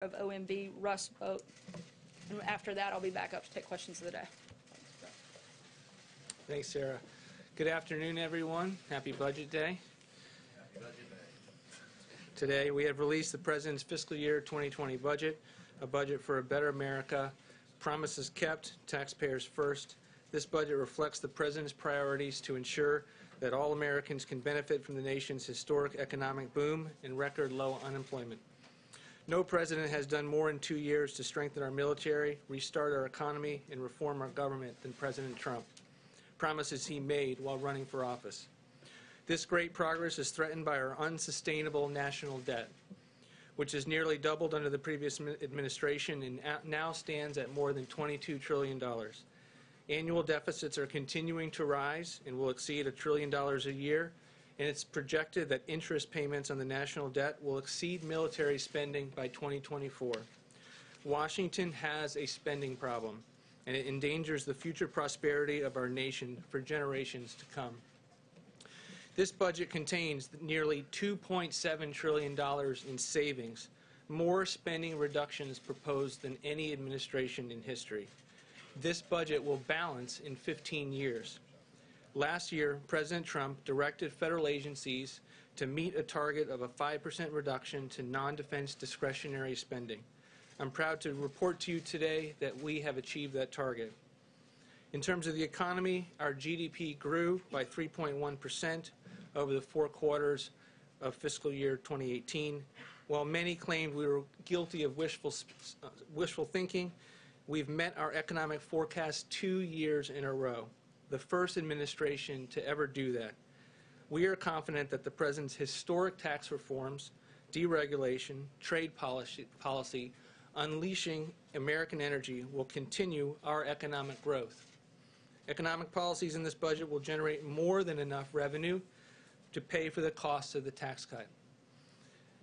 of OMB, Russ, Vought. And after that, I'll be back up to take questions of the day. Thanks, Sarah. Good afternoon, everyone. Happy Budget Day. Happy Budget Day. Today, we have released the President's fiscal year 2020 budget, a budget for a better America, promises kept, taxpayers first. This budget reflects the President's priorities to ensure that all Americans can benefit from the nation's historic economic boom and record low unemployment. No president has done more in 2 years to strengthen our military, restart our economy, and reform our government than President Trump. Promises he made while running for office. This great progress is threatened by our unsustainable national debt, which has nearly doubled under the previous administration and now stands at more than $22 trillion. Annual deficits are continuing to rise and will exceed $1 trillion a year, and it's projected that interest payments on the national debt will exceed military spending by 2024. Washington has a spending problem, and it endangers the future prosperity of our nation for generations to come. This budget contains nearly $2.7 trillion in savings, more spending reductions proposed than any administration in history. This budget will balance in 15 years. Last year, President Trump directed federal agencies to meet a target of a 5% reduction to non-defense discretionary spending. I'm proud to report to you today that we have achieved that target. In terms of the economy, our GDP grew by 3.1% over the 4 quarters of fiscal year 2018. While many claimed we were guilty of wishful thinking, we've met our economic forecast 2 years in a row, the first administration to ever do that. We are confident that the President's historic tax reforms, deregulation, trade policy, unleashing American energy will continue our economic growth. Economic policies in this budget will generate more than enough revenue to pay for the costs of the tax cut.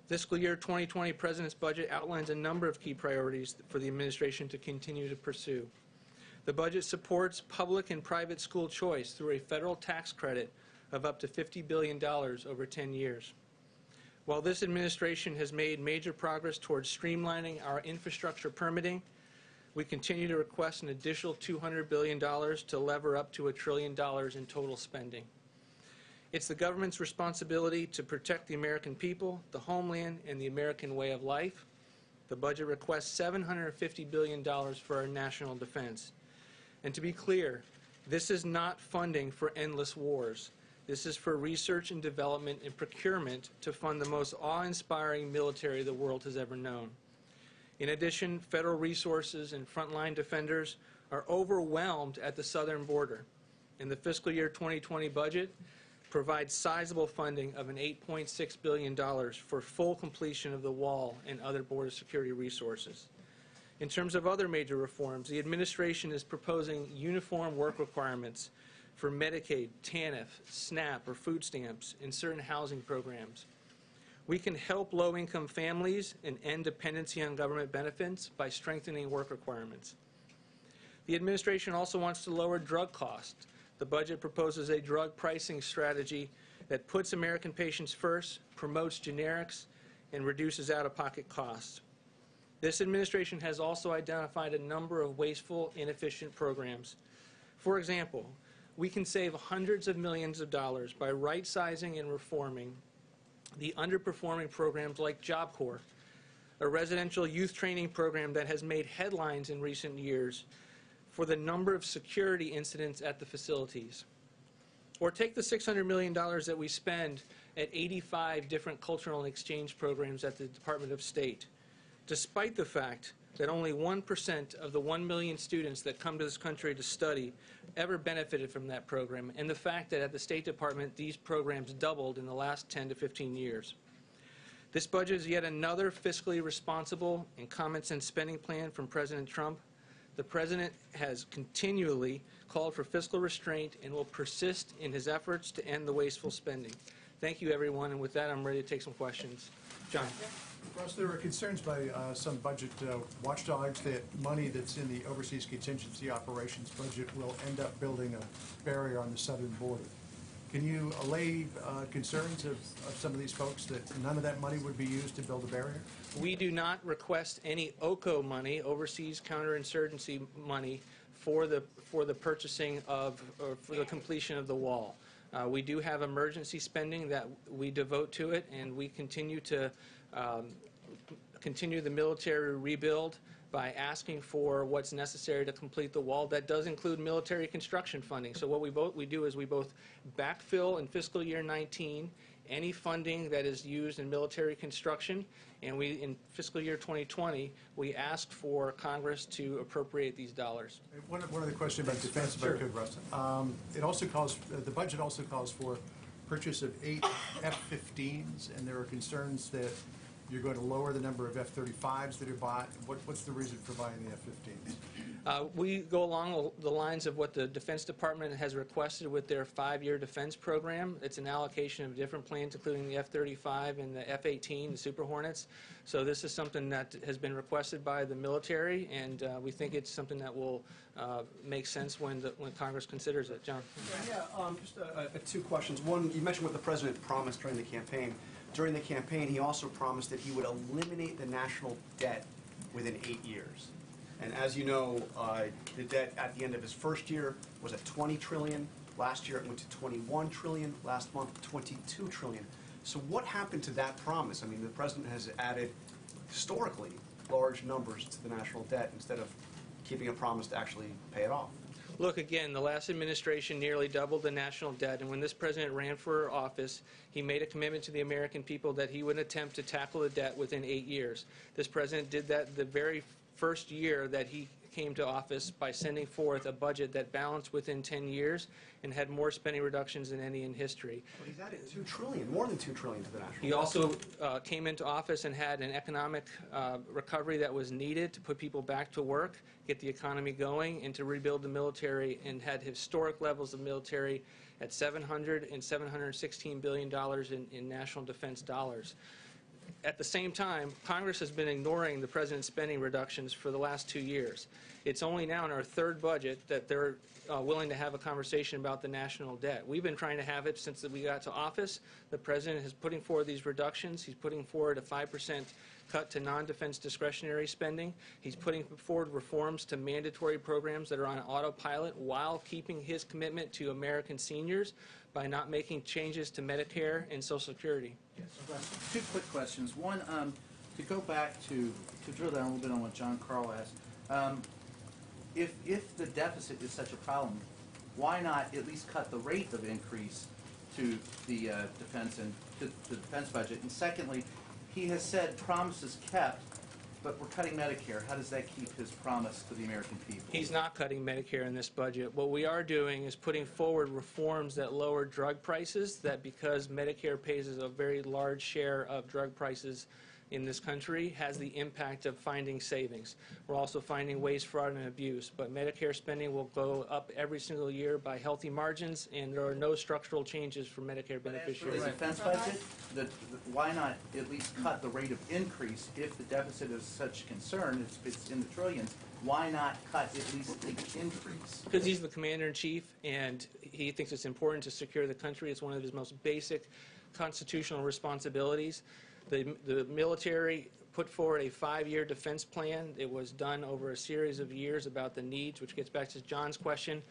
Fiscal year 2020 President's budget outlines a number of key priorities for the administration to continue to pursue. The budget supports public and private school choice through a federal tax credit of up to $50 billion over 10 years. While this administration has made major progress towards streamlining our infrastructure permitting, we continue to request an additional $200 billion to lever up to $1 trillion in total spending. It's the government's responsibility to protect the American people, the homeland, and the American way of life. The budget requests $750 billion for our national defense. And to be clear, this is not funding for endless wars. This is for research and development and procurement to fund the most awe-inspiring military the world has ever known. In addition, federal resources and frontline defenders are overwhelmed at the southern border. In the fiscal year 2020 budget, provides sizable funding of an $8.6 billion for full completion of the wall and other border security resources. In terms of other major reforms, the administration is proposing uniform work requirements for Medicaid, TANF, SNAP, or food stamps in certain housing programs. We can help low-income families and end dependency on government benefits by strengthening work requirements. The administration also wants to lower drug costs. The budget proposes a drug pricing strategy that puts American patients first, promotes generics, and reduces out-of-pocket costs. This administration has also identified a number of wasteful, inefficient programs. For example, we can save hundreds of millions of dollars by right-sizing and reforming the underperforming programs like Job Corps, a residential youth training program that has made headlines in recent years for the number of security incidents at the facilities. Or take the $600 million that we spend at 85 different cultural and exchange programs at the Department of State, despite the fact that only 1% of the 1 million students that come to this country to study ever benefited from that program, and the fact that at the State Department these programs doubled in the last 10 to 15 years. This budget is yet another fiscally responsible and common-sense spending plan from President Trump. The President has continually called for fiscal restraint and will persist in his efforts to end the wasteful spending. Thank you, everyone, and with that, I'm ready to take some questions. John. Russ, there are concerns by some budget watchdogs that money that's in the overseas contingency operations budget will end up building a barrier on the southern border. Can you allay concerns of some of these folks that none of that money would be used to build a barrier? We do not request any OCO money, overseas counterinsurgency money, for the purchasing of, or for the completion of the wall. We do have emergency spending that we devote to it, and we continue to continue the military rebuild by asking for what's necessary to complete the wall. That does include military construction funding. So what we do is we both backfill in fiscal year 19 any funding that is used in military construction, and we, in fiscal year 2020, we ask for Congress to appropriate these dollars. One other question about defense, if I could, Russ. It also calls, the budget also calls for purchase of 8 F-15s, and there are concerns that you're going to lower the number of F-35s that are bought. What's the reason for buying the F-15s? We go along the lines of what the Defense Department has requested with their 5-year defense program. It's an allocation of different plans, including the F-35 and the F-18, the Super Hornets. So this is something that has been requested by the military, and we think it's something that will make sense when Congress considers it. John? Yeah, just two questions. One, you mentioned what the President promised during the campaign. During the campaign, he also promised that he would eliminate the national debt within 8 years. And as you know, the debt at the end of his first year was at $20 trillion. Last year it went to $21 trillion. Last month, $22 trillion. So what happened to that promise? I mean, the President has added historically large numbers to the national debt instead of keeping a promise to actually pay it off. Look, again, the last administration nearly doubled the national debt, and when this president ran for office, he made a commitment to the American people that he would attempt to tackle the debt within 8 years. This president did that the very first year that he came to office by sending forth a budget that balanced within 10 years and had more spending reductions than any in history. Well, he's added $2 trillion, more than $2 trillion to the national debt. He also came into office and had an economic recovery that was needed to put people back to work, get the economy going, and to rebuild the military, and had historic levels of military at $700 and $716 billion in national defense dollars. At the same time, Congress has been ignoring the president's spending reductions for the last 2 years. It's only now in our third budget that they're willing to have a conversation about the national debt. We've been trying to have it since we got to office. The president is putting forward these reductions. He's putting forward a 5% cut to non-defense discretionary spending. He's putting forward reforms to mandatory programs that are on autopilot while keeping his commitment to American seniors by not making changes to Medicare and Social Security. Yes. Two quick questions. One, to go back to drill down a little bit on what John Carl asked. If the deficit is such a problem, why not at least cut the rate of increase to the defense and to the defense budget? And secondly, he has said promises kept, but we're cutting Medicare. How does that keep his promise to the American people? He's not cutting Medicare in this budget. What we are doing is putting forward reforms that lower drug prices, that because Medicare pays a very large share of drug prices in this country, has the impact of finding savings. We're also finding waste, fraud, and abuse, but Medicare spending will go up every single year by healthy margins, and there are no structural changes for Medicare beneficiaries. The defense budget, why not at least cut the rate of increase if the deficit is such concern, it's in the trillions, why not cut at least the increase? Because he's the commander-in-chief, and he thinks it's important to secure the country. It's one of his most basic constitutional responsibilities. The military put forward a 5-year defense plan. It was done over a series of years about the needs, which gets back to John's question.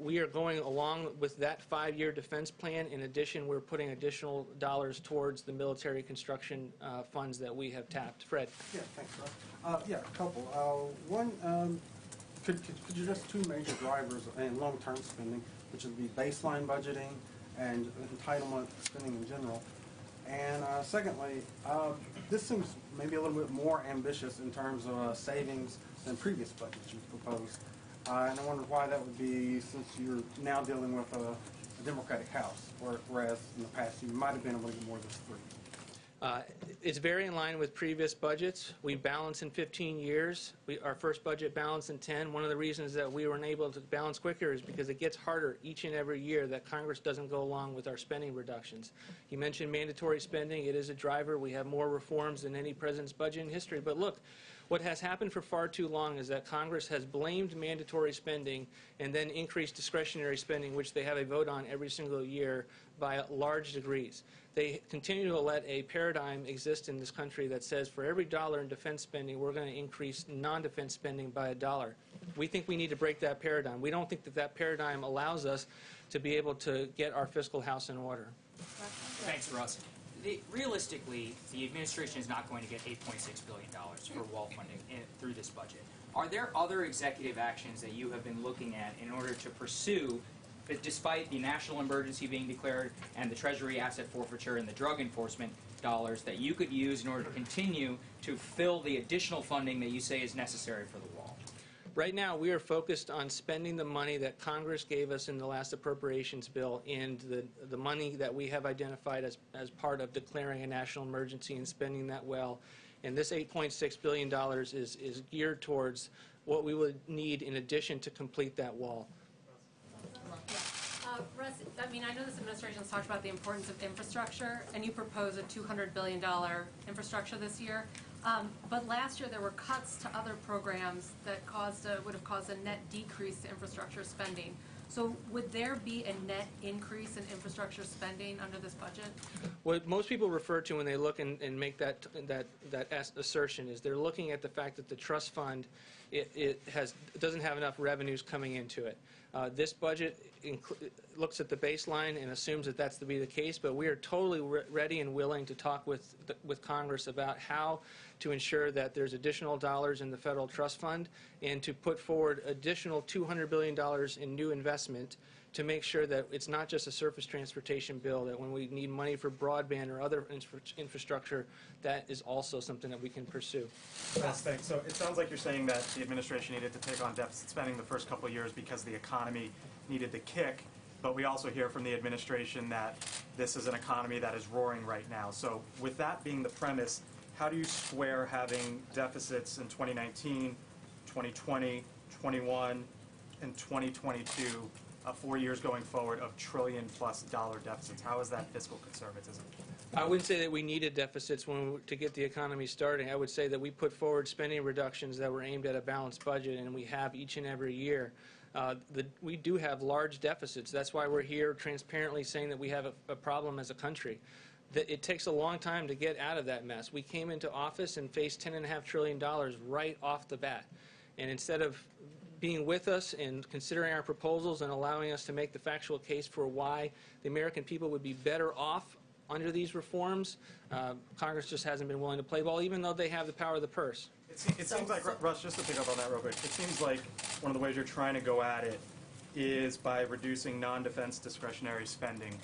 We are going along with that 5-year defense plan. In addition, we're putting additional dollars towards the military construction funds that we have tapped. Fred. Yeah, thanks, Rob. Yeah, a couple. One, could you address two major drivers in long-term spending, which would be baseline budgeting and entitlement spending in general? And secondly, this seems maybe a little bit more ambitious in terms of savings than previous budgets you've proposed. And I wonder why that would be, since you're now dealing with a Democratic House, whereas in the past you might have been able to get more than 3. It's very in line with previous budgets. We balance in 15 years. Our first budget balanced in 10. One of the reasons that we weren't able to balance quicker is because it gets harder each and every year that Congress doesn't go along with our spending reductions. You mentioned mandatory spending. It is a driver. We have more reforms than any president's budget in history. But look, what has happened for far too long is that Congress has blamed mandatory spending and then increased discretionary spending, which they have a vote on every single year by large degrees. They continue to let a paradigm exist in this country that says for every dollar in defense spending, we're going to increase non-defense spending by $1. We think we need to break that paradigm. We don't think that that paradigm allows us to be able to get our fiscal house in order. Thanks, Russ. Realistically, the administration is not going to get $8.6 billion for wall funding through this budget. Are there other executive actions that you have been looking at in order to pursue, despite the national emergency being declared and the Treasury asset forfeiture and the drug enforcement dollars, that you could use in order to continue to fill the additional funding that you say is necessary for the wall? Right now, we are focused on spending the money that Congress gave us in the last appropriations bill and the money that we have identified as part of declaring a national emergency and spending that well. And this $8.6 billion is geared towards what we would need in addition to complete that wall. Russ, I mean, I know this administration has talked about the importance of infrastructure, and you propose a $200 billion infrastructure this year. But last year there were cuts to other programs that would have caused a net decrease to infrastructure spending. So would there be a net increase in infrastructure spending under this budget? What most people refer to when they look and make that assertion is they're looking at the fact that the trust fund doesn't have enough revenues coming into it. This budget looks at the baseline and assumes that that's to be the case, but we are totally ready and willing to talk with Congress about how to ensure that there's additional dollars in the federal trust fund and to put forward additional $200 billion in new investment to make sure that it's not just a surface transportation bill, that when we need money for broadband or other infrastructure, that is also something that we can pursue. Yes, thanks. So it sounds like you're saying that the administration needed to take on deficit spending the first couple of years because the economy needed the kick, but we also hear from the administration that this is an economy that is roaring right now. So with that being the premise, how do you square having deficits in 2019, 2020, 21, and 2022, 4 years going forward of trillion-plus dollar deficits? How is that fiscal conservatism? I wouldn't say that we needed deficits to get the economy starting. I would say that we put forward spending reductions that were aimed at a balanced budget, and we have each and every year. We do have large deficits. That's why we're here transparently saying that we have a problem as a country. That it takes a long time to get out of that mess. We came into office and faced $10.5 trillion right off the bat. And instead of being with us and considering our proposals and allowing us to make the factual case for why the American people would be better off under these reforms, Congress just hasn't been willing to play ball, even though they have the power of the purse. It seems like, Russ, just to pick up on that real quick, it seems like one of the ways you're trying to go at it is by reducing non-defense discretionary spending.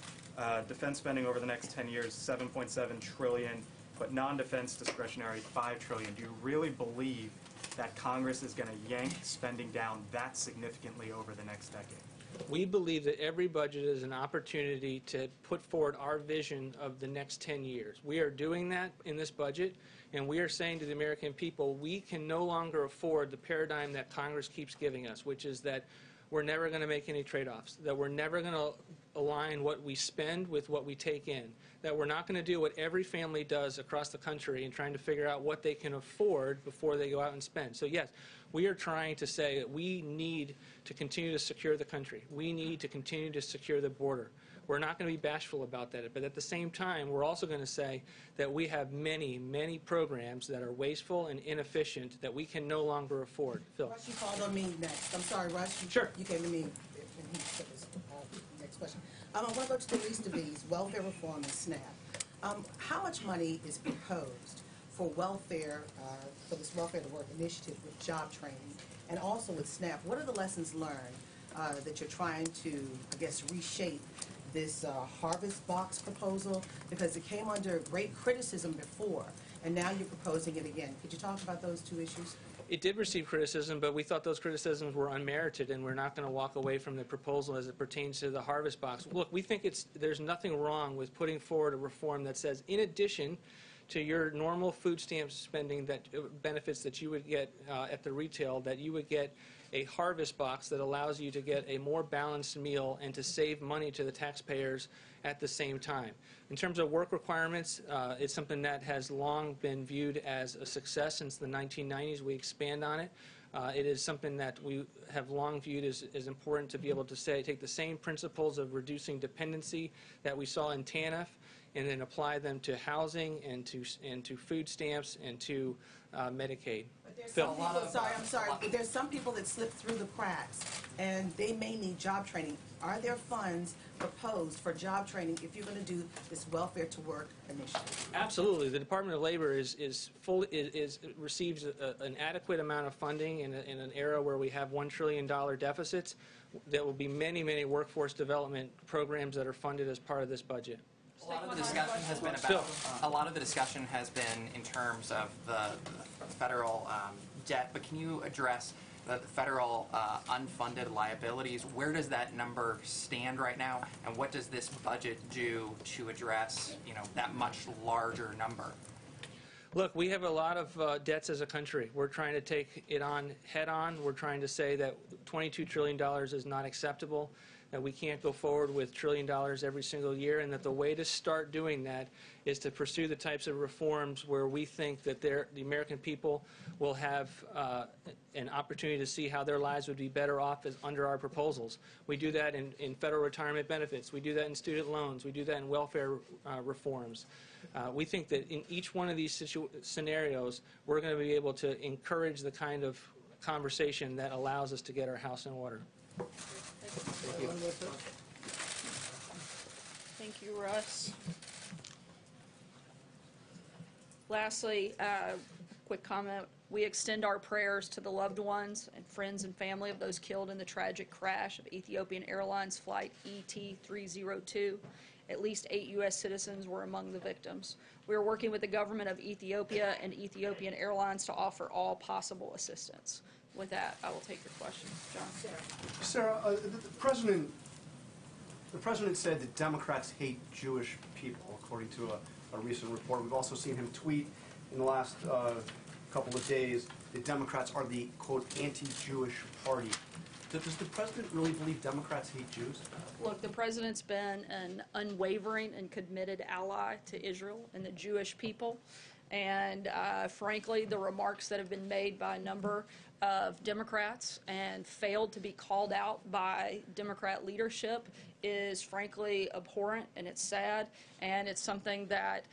Defense spending over the next 10 years, $7.7 trillion, but non-defense discretionary, $5 trillion. Do you really believe that Congress is going to yank spending down that significantly over the next decade? We believe that every budget is an opportunity to put forward our vision of the next 10 years. We are doing that in this budget, and we are saying to the American people, we can no longer afford the paradigm that Congress keeps giving us, which is that we're never going to make any trade-offs, that we're never going to align what we spend with what we take in, that we're not going to do what every family does across the country in trying to figure out what they can afford before they go out and spend. So yes, we are trying to say that we need to continue to secure the country. We need to continue to secure the border. We're not going to be bashful about that, but at the same time, we're also going to say that we have many, many programs that are wasteful and inefficient that we can no longer afford. Phil. Russ, you called on me next. I'm sorry, Russ. Sure. You came to me when he said his next question. I want to go to the least of these, welfare reform and SNAP. How much money is proposed for welfare, for this Welfare to Work initiative with job training, and also with SNAP? What are the lessons learned that you're trying to, I guess, reshape this harvest box proposal? Because it came under great criticism before, and now you're proposing it again. Could you talk about those two issues? It did receive criticism, but we thought those criticisms were unmerited, and we're not going to walk away from the proposal as it pertains to the harvest box. Look, we think there's nothing wrong with putting forward a reform that says, in addition to your normal food stamp spending that benefits that you would get at the retail, that you would get a harvest box that allows you to get a more balanced meal and to save money to the taxpayers at the same time. In terms of work requirements, it's something that has long been viewed as a success since the 1990s. We expand on it. It is something that we have long viewed as important to be able to take the same principles of reducing dependency that we saw in TANF and then apply them to housing and to food stamps and to Medicaid. But there's Phil. some people, I'm sorry, but there's some people that slip through the cracks, and they may need job training. Are there funds proposed for job training if you're going to do this welfare to work initiative? Absolutely. The Department of Labor receives an adequate amount of funding in an era where we have $1 trillion deficits. There will be many, many workforce development programs that are funded as part of this budget. A lot of the discussion has been about. A lot of the discussion has been in terms of the federal debt, but can you address the federal unfunded liabilities? Where does that number stand right now, and what does this budget do to address, that much larger number? Look, we have a lot of debts as a country. We're trying to take it on head on. We're trying to say that $22 trillion is not acceptable, that we can't go forward with $1 trillion every single year, and that the way to start doing that is to pursue the types of reforms where we think that the American people will have an opportunity to see how their lives would be better off under our proposals. We do that in federal retirement benefits. We do that in student loans. We do that in welfare reforms. We think that in each one of these scenarios, we're going to be able to encourage the kind of conversation that allows us to get our house in order. Thank you. Thank you, Russ. Lastly, quick comment. We extend our prayers to the loved ones and friends and family of those killed in the tragic crash of Ethiopian Airlines flight ET-302. At least 8 U.S. citizens were among the victims. We are working with the government of Ethiopia and Ethiopian Airlines to offer all possible assistance. With that, I will take your questions. John. Sarah, the president said that Democrats hate Jewish people, according to a recent report. We've also seen him tweet in the last couple of days that Democrats are the, quote, anti-Jewish party. Does the president really believe Democrats hate Jews? Look, the president's been an unwavering and committed ally to Israel and the Jewish people. And frankly, the remarks that have been made by a number of Democrats and failed to be called out by Democrat leadership is frankly abhorrent, and it's sad, and it's something that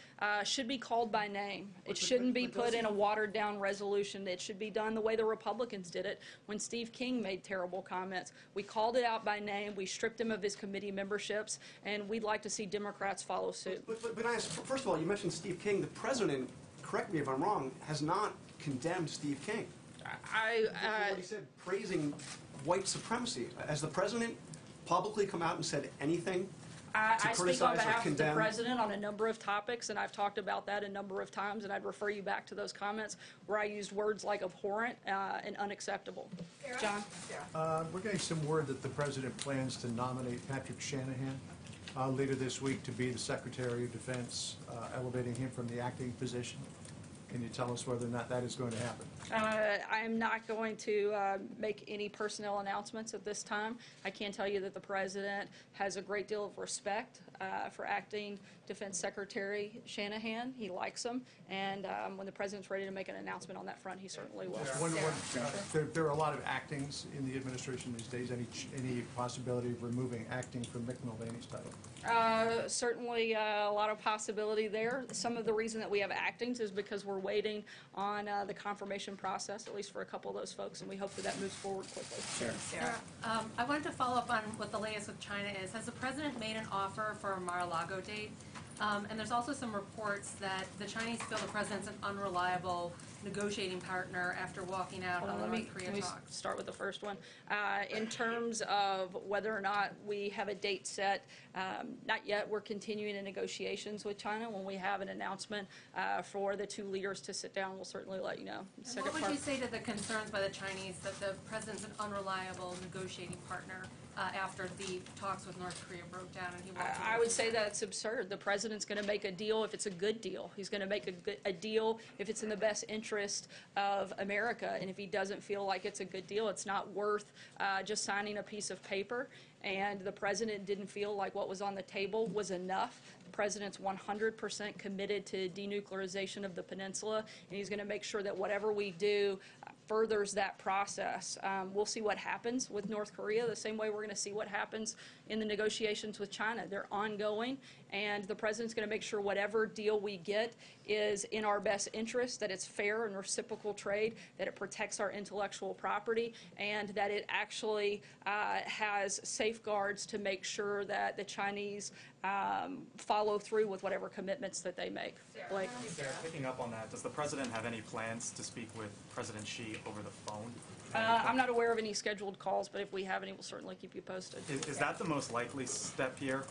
should be called by name. It shouldn't be put in a watered-down resolution. It should be done the way the Republicans did it when Steve King made terrible comments. We called it out by name. We stripped him of his committee memberships, and we'd like to see Democrats follow suit. But first of all, you mentioned Steve King. The president, correct me if I'm wrong, has not condemned Steve King. What he said, praising white supremacy. Has the president publicly come out and said anything to I speak on criticize or behalf of the condemn? president on a number of topics, and I've talked about that a number of times, and I'd refer you back to those comments where I used words like abhorrent and unacceptable. John? We're getting some word that the president plans to nominate Patrick Shanahan later this week to be the Secretary of Defense, elevating him from the acting position. Can you tell us whether or not that is going to happen? I am not going to make any personnel announcements at this time. I can tell you that the president has a great deal of respect for acting Defense Secretary Shanahan. He likes him, and when the president's ready to make an announcement on that front, he certainly will. There are a lot of actings in the administration these days. Any possibility of removing acting from Mick Mulvaney's title? Certainly a lot of possibility there. Some of the reason that we have actings is because we're waiting on the confirmation process, at least for a couple of those folks, and we hope that that moves forward quickly. Sarah, I wanted to follow up on what the latest with China is. Has the president made an offer for a Mar-a-Lago date? And there's also some reports that the Chinese feel the president's an unreliable negotiating partner after walking out on the North Korea Can we talks? start with the first one? In terms of whether or not we have a date set, not yet. We're continuing in negotiations with China. When we have an announcement for the two leaders to sit down, we'll certainly let you know. And what would you say to the concerns by the Chinese that the president's an unreliable negotiating partner after the talks with North Korea broke down and he walked away? I would say that's absurd. The president's going to make a deal if it's a good deal. He's going to make a deal if it's in the best interest of America. And if he doesn't feel like it's a good deal, it's not worth just signing a piece of paper. And the president didn't feel like what was on the table was enough. The president's 100% committed to denuclearization of the peninsula, and he's going to make sure that whatever we do furthers that process. We'll see what happens with North Korea the same way we're going to see what happens in the negotiations with China. They're ongoing, and the president's going to make sure whatever deal we get is in our best interest, that it's fair and reciprocal trade, that it protects our intellectual property, and that it actually has safeguards to make sure that the Chinese follow through with whatever commitments that they make. Blake? Sarah, picking up on that, does the president have any plans to speak with President Xi over the phone? I'm not aware of any scheduled calls, but if we have any, we'll certainly keep you posted. Is that the most likely step here,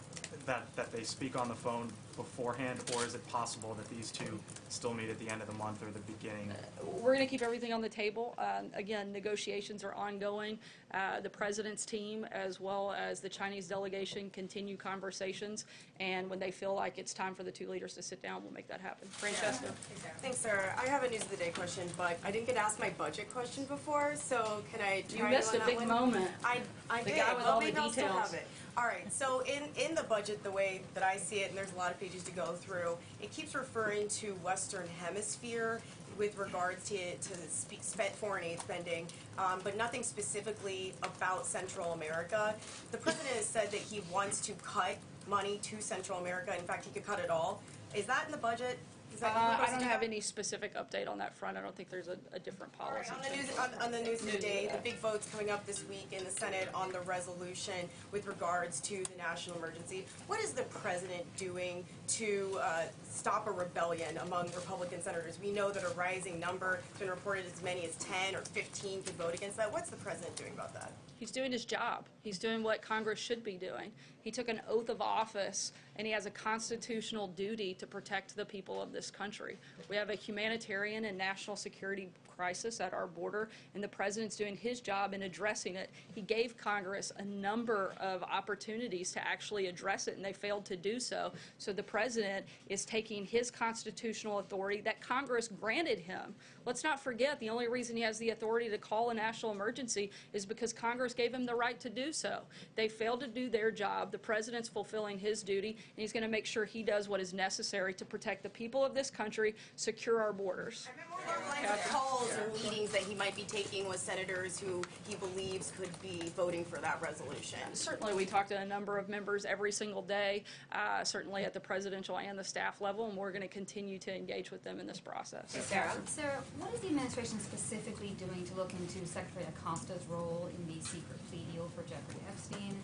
that they speak on the phone beforehand, or is it possible that these two still meet at the end of the month or the beginning? We're going to keep everything on the table. Again, negotiations are ongoing. The president's team, as well as the Chinese delegation, continue conversations, and when they feel like it's time for the two leaders to sit down, we'll make that happen. Francesca? Thanks, Sarah. I have a news of the day question, but I didn't get asked my budget question before, so can I try You missed on a that big one? moment. I The did. guy with Well, all the maybe I'll still details. have it. All right. So in the budget, the way that I see it, and there's a lot of pages to go through, it keeps referring to Western Hemisphere with regards to foreign aid spending, but nothing specifically about Central America. The president has said that he wants to cut money to Central America. In fact, he could cut it all. Is that in the budget? Is that I don't have any specific update on that front. I don't think there's a different policy. On the news today, the big vote's coming up this week in the Senate on the resolution with regards to the national emergency. What is the president doing to stop a rebellion among Republican senators? We know that a rising number, has been reported as many as 10 or 15 could vote against that. What's the president doing about that? He's doing his job. He's doing what Congress should be doing. He took an oath of office, and he has a constitutional duty to protect the people of this country. We have a humanitarian and national security crisis at our border, and the president's doing his job in addressing it. He gave Congress a number of opportunities to actually address it, and they failed to do so. So the president is taking his constitutional authority that Congress granted him. Let's not forget, the only reason he has the authority to call a national emergency is because Congress gave him the right to do so. They failed to do their job. The president's fulfilling his duty, and he's going to make sure he does what is necessary to protect the people of this country, secure our borders. Calls or meetings that he might be taking with senators who he believes could be voting for that resolution. Certainly, we talk to a number of members every single day, certainly at the presidential and the staff level, and we're going to continue to engage with them in this process. Sarah? Sarah, what is the administration specifically doing to look into Secretary Acosta's role in the secret plea deal for Jeffrey Epstein?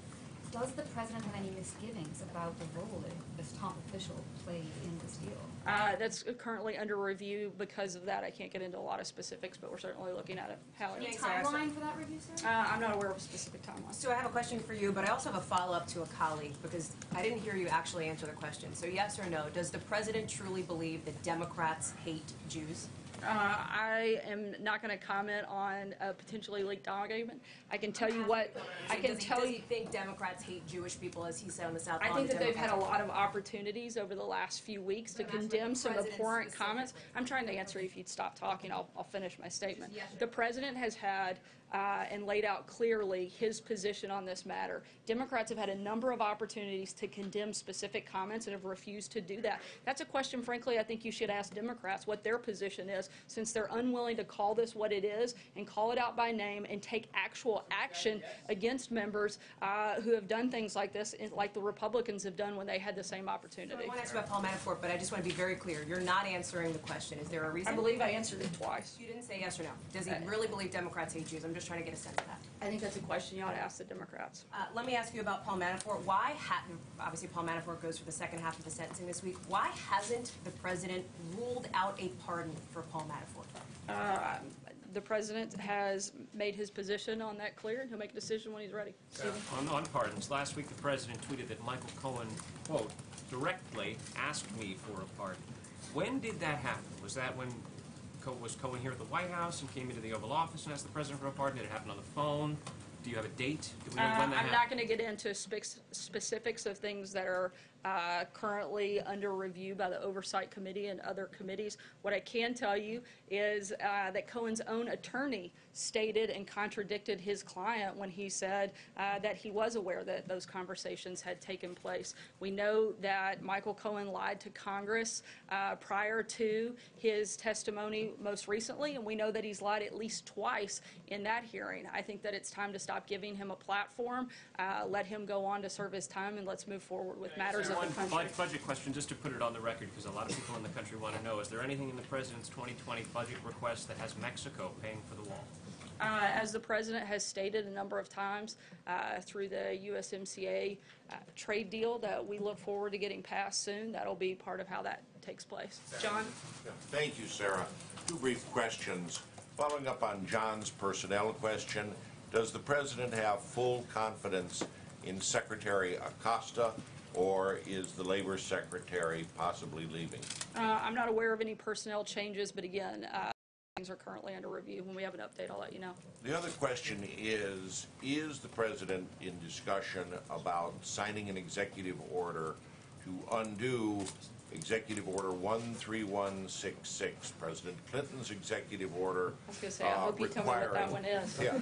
Does the president have any misgivings about the role that this top official played in this deal? That's currently under review. Because of that, I can't get into a lot of specifics, but we're certainly looking at it. Hallie? Any timeline for that review, Sarah? I'm not aware of a specific timeline. So I have a question for you, but I also have a follow-up to a colleague, because I didn't hear you actually answer the question. So yes or no, does the president truly believe that Democrats hate Jews? I am not going to comment on a potentially leaked document. I can tell you what I can tell you. Does he think Democrats hate Jewish people, as he said on the South? I think that they've had a lot of opportunities over the last few weeks to condemn some abhorrent comments. I'm trying to answer. If you'd stop talking, I'll finish my statement. The president has had and laid out clearly his position on this matter. Democrats have had a number of opportunities to condemn specific comments and have refused to do that. That's a question, frankly, I think you should ask Democrats what their position is, since they're unwilling to call this what it is and call it out by name and take actual action against members who have done things like this, like the Republicans have done when they had the same opportunity. So I want to ask about Paul Manafort, but I just want to be very clear. You're not answering the question. Is there a reason? I believe I answered it twice. You didn't say yes or no. Does he really believe Democrats hate Jews? I'm just trying to get a sense of that. I think that's a question you ought to ask the Democrats. Let me ask you about Paul Manafort. Why hadn't, obviously Paul Manafort goes for the second half of the sentencing this week, why hasn't the president ruled out a pardon for Paul Manafort? The president has made his position on that clear, and he'll make a decision when he's ready. Stephen? On pardons, last week the president tweeted that Michael Cohen, quote, directly asked me for a pardon. When did that happen? Was that when was Cohen here at the White House and came into the Oval Office and asked the president for a pardon? Did it happen on the phone? Do you have a date? Do we know when that I'm happened? not going to get into specifics of things that are currently under review by the Oversight Committee and other committees. What I can tell you is that Cohen's own attorney stated and contradicted his client when he said that he was aware that those conversations had taken place. We know that Michael Cohen lied to Congress prior to his testimony most recently, and we know that he's lied at least twice in that hearing. I think that it's time to stop giving him a platform, let him go on to serve his time, and let's move forward with matters of the country. One budget question, just to put it on the record, because a lot of people in the country want to know, is there anything in the president's 2020 budget request that has Mexico paying for the wall? As the president has stated a number of times through the USMCA trade deal that we look forward to getting passed soon, that'll be part of how that takes place. John? Thank you, Sarah. Two brief questions. Following up on John's personnel question, does the president have full confidence in Secretary Acosta, or is the Labor Secretary possibly leaving? I'm not aware of any personnel changes, but again, things are currently under review. When we have an update, I'll let you know. The other question is the president in discussion about signing an executive order to undo Executive Order 13166, President Clinton's executive order I was going to say, I hope you tell me what that one is. Yeah.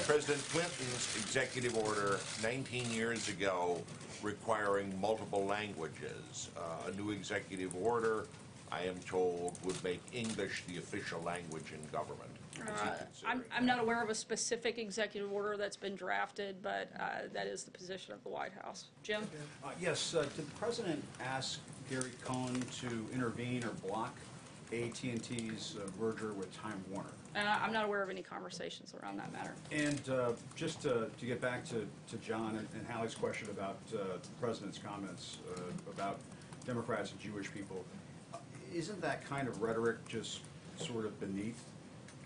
President Clinton's executive order 19 years ago requiring multiple languages. A new executive order, I am told, would make English the official language in government. I'm not aware of a specific executive order that's been drafted, but that is the position of the White House. Jim? Yes, did the president ask Gary Cohn to intervene or block AT&T's merger with Time Warner? I'm not aware of any conversations around that matter. And just to get back to John and Hallie's question about the president's comments about Democrats and Jewish people, isn't that kind of rhetoric just sort of beneath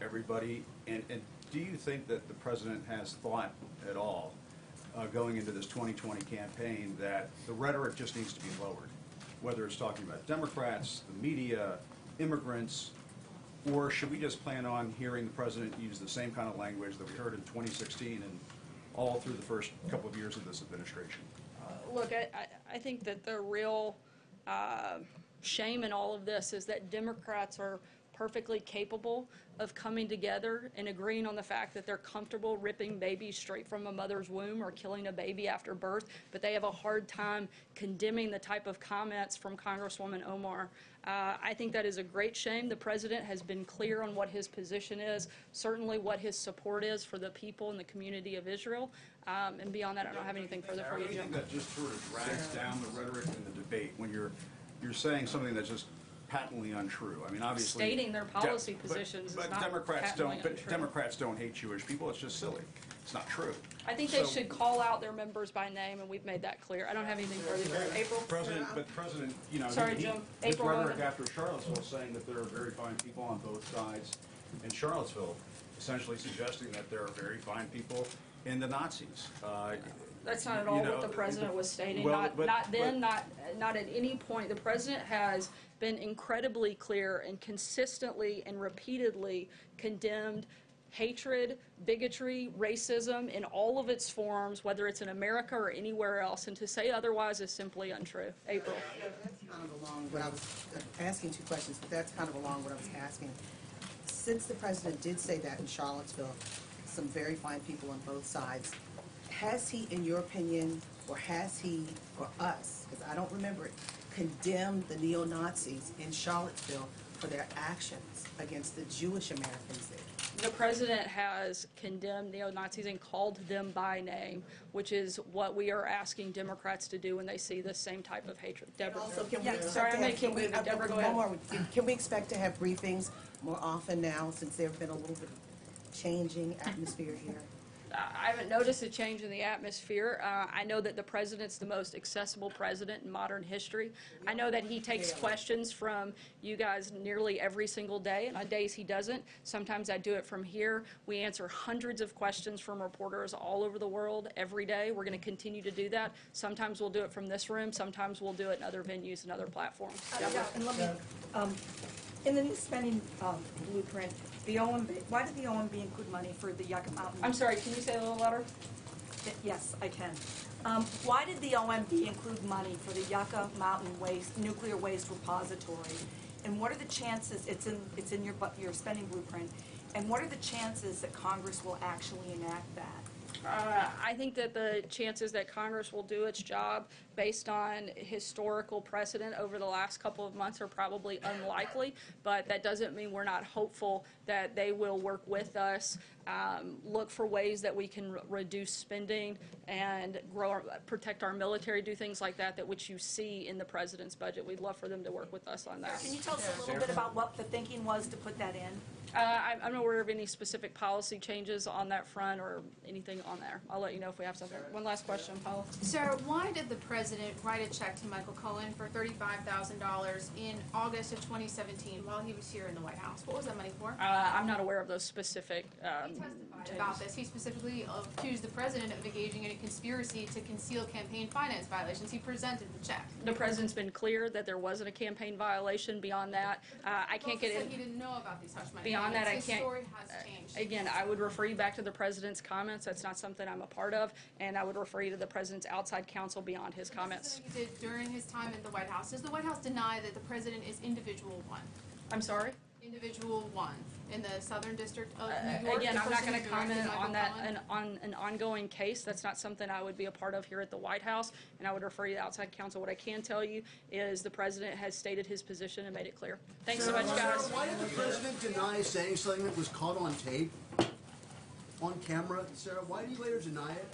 everybody? And do you think that the president has thought at all going into this 2020 campaign that the rhetoric just needs to be lowered? Whether it's talking about Democrats, the media, immigrants, or should we just plan on hearing the president use the same kind of language that we heard in 2016 and all through the first couple of years of this administration? Look, I think that the real shame in all of this is that Democrats are perfectly capable of coming together and agreeing on the fact that they're comfortable ripping babies straight from a mother's womb or killing a baby after birth, but they have a hard time condemning the type of comments from Congresswoman Omar. I think that is a great shame. The president has been clear on what his position is, certainly what his support is for the people and the community of Israel. And beyond that, I don't have anything further for you, I Jim. think that just sort of drags down the rhetoric in the debate when you're saying something that's just patently untrue. I mean, obviously Stating their policy positions is not patently untrue. Democrats don't hate Jewish people. It's just silly. It's not true. I think they should call out their members by name, and we've made that clear. I don't have anything further. April? President, you know, Sorry, Jim. his April, rhetoric go ahead. after Charlottesville saying that there are very fine people on both sides in Charlottesville, essentially suggesting that there are very fine people in the Nazis. That's not at all what the president was stating. Not at any point. The president has been incredibly clear and consistently and repeatedly condemned hatred, bigotry, racism in all of its forms, whether it's in America or anywhere else, and to say otherwise is simply untrue. April. That's kind of along what I was asking, two questions, but that's kind of along what I was asking. Since the president did say that in Charlottesville, some very fine people on both sides, has he, in your opinion, or has he, or us, because I don't remember it, condemned the neo-Nazis in Charlottesville for their actions against the Jewish Americans there? The president has condemned neo-Nazis and called them by name, which is what we are asking Democrats to do when they see the same type of hatred. Deborah. Also, Deborah, go ahead. Can we expect to have briefings more often now, since there have been a little bit of changing atmosphere here? I haven't noticed a change in the atmosphere. I know that the president's the most accessible president in modern history. I know that he takes questions from you guys nearly every single day, and on days he doesn't, sometimes I do it from here. We answer hundreds of questions from reporters all over the world every day. We're going to continue to do that. Sometimes we'll do it from this room. Sometimes we'll do it in other venues and other platforms. And let me, in the new spending blueprint, the OMB, why did the OMB include money for the Yucca Mountain? I'm sorry, can you say a little louder? Yes, I can. Why did the OMB include money for the Yucca Mountain nuclear waste repository? And what are the chances, it's in your spending blueprint, and what are the chances that Congress will actually enact that? I think that the chances that Congress will do its job based on historical precedent over the last couple of months are probably unlikely, but that doesn't mean we're not hopeful that they will work with us, look for ways that we can reduce spending and protect our military, do things like that, which you see in the president's budget. We'd love for them to work with us on that. Can you tell us a little bit about what the thinking was to put that in? I'm not aware of any specific policy changes on that front or anything on there. I'll let you know if we have something. One last question, Paula. Sir, why did the president write a check to Michael Cohen for $35,000 in August of 2017 while he was here in the White House? What was that money for? I'm not aware of those specific He testified about this. He specifically accused the president of engaging in a conspiracy to conceal campaign finance violations. He presented the check. The president's been clear that there wasn't a campaign violation. Beyond that, I can't get in. He didn't know about these hush money. Beyond that, I His can't. story has changed. Again, I would refer you back to the president's comments. That's not something I'm a part of, and I would refer you to the president's outside counsel beyond his comments. This is something he did during his time in the White House. Does the White House deny that the president is individual one? I'm sorry? Individual one in the Southern District of New York. Again, the I'm not person going to who directed comment Michael on that Cohen? on an ongoing case. That's not something I would be a part of here at the White House, and I would refer you to outside counsel. What I can tell you is the president has stated his position and made it clear. Thanks so much, guys. Why did the president deny saying something that was caught on tape, on camera? Sarah, why do you later deny it?